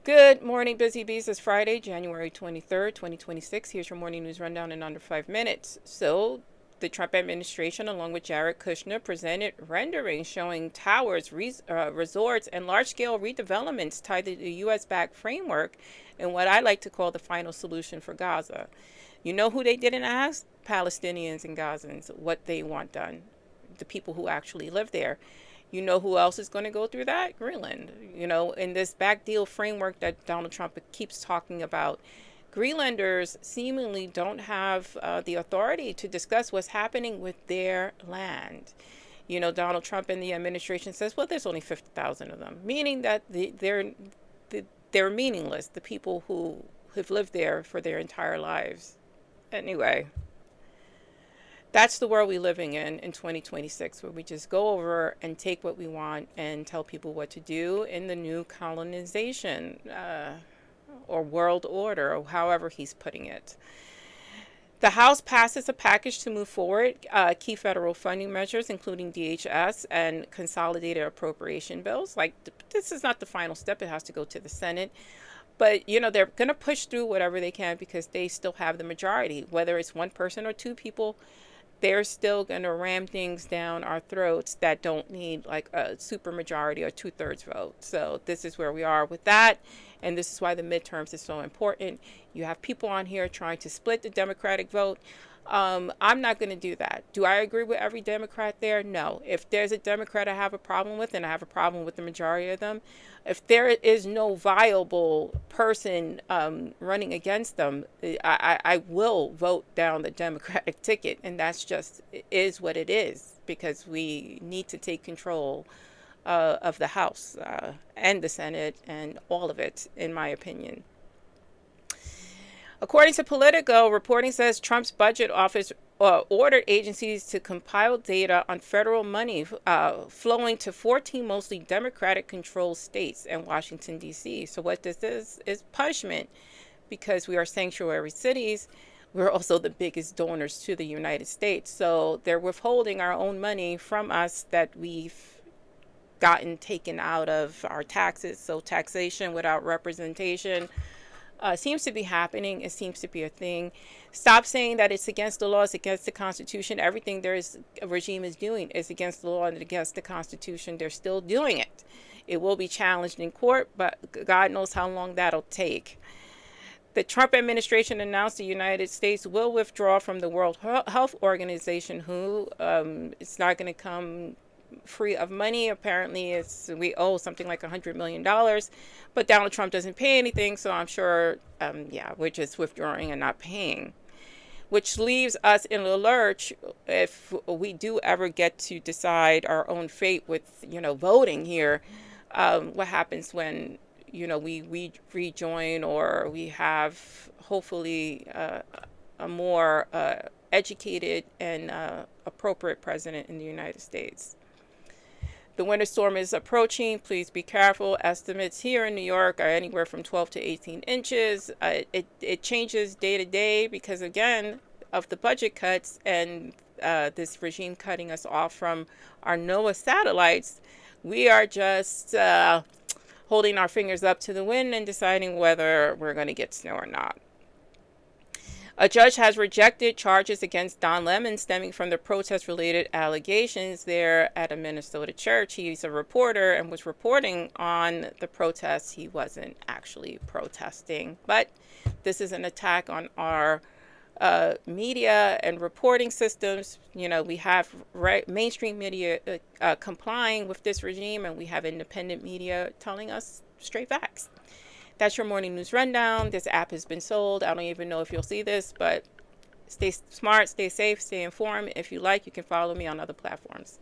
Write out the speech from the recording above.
Good morning, Busy Bees. It's Friday, January 23rd, 2026. Here's your morning news rundown in under 5 minutes. So, the Trump administration, along with Jared Kushner, presented renderings showing towers, resorts, and large scale redevelopments tied to the U.S. backed framework and what I like to call the final solution for Gaza. You know who they didn't ask? Palestinians and Gazans, what they want done, the people who actually live there. You know who else is going to go through that? Greenland. In this back deal framework that Donald Trump keeps talking about, Greenlanders seemingly don't have the authority to discuss what's happening with their land. Donald Trump and the administration says, well, there's only 50,000 of them, meaning that they're meaningless, the people who have lived there for their entire lives. Anyway, that's the world we're living in 2026, where we just go over and take what we want and tell people what to do in the new colonization or world order, or however he's putting it. The House passes a package to move forward key federal funding measures, including DHS and consolidated appropriation bills. This is not the final step. It has to go to the Senate. But, they're going to push through whatever they can because they still have the majority. Whether it's one person or two people, they're still going to ram things down our throats that don't need like a super majority or 2/3 vote. So this is where we are with that. And this is why the midterms is so important. You have people on here trying to split the Democratic vote. I'm not going to do that. Do I agree with every Democrat there? No. If there's a Democrat I have a problem with, and I have a problem with the majority of them, if there is no viable person running against them, I will vote down the Democratic ticket. And that's just is what it is, because we need to take control of the House and the Senate and all of it, in my opinion. According to Politico, reporting says Trump's budget office ordered agencies to compile data on federal money flowing to 14 mostly Democratic-controlled states and Washington, D.C. So what this is punishment, because we are sanctuary cities. We're also the biggest donors to the United States. So they're withholding our own money from us that we've gotten taken out of our taxes. So taxation without representation seems to be happening. It seems to be a thing. Stop saying that it's against the law, it's against the Constitution. Everything a regime is doing is against the law and against the Constitution. They're still doing it. It will be challenged in court, but God knows how long that'll take. The Trump administration announced the United States will withdraw from the World Health Organization, who it's not going to come free of money. Apparently we owe something like $100 million, but Donald Trump doesn't pay anything, so I'm sure we're just withdrawing and not paying, which leaves us in a lurch if we do ever get to decide our own fate with voting here. What happens when we rejoin, or we have hopefully a more educated and appropriate president in the United States. The winter storm is approaching. Please be careful. Estimates here in New York are anywhere from 12 to 18 inches. It changes day to day because, again, of the budget cuts and this regime cutting us off from our NOAA satellites. We are just holding our fingers up to the wind and deciding whether we're going to get snow or not. A judge has rejected charges against Don Lemon stemming from the protest-related allegations there at a Minnesota church. He's a reporter and was reporting on the protests. He wasn't actually protesting, but this is an attack on our media and reporting systems. We have mainstream media complying with this regime, and we have independent media telling us straight facts. That's your morning news rundown. This app has been sold. I don't even know if you'll see this, but stay smart, stay safe, stay informed. If you like, you can follow me on other platforms.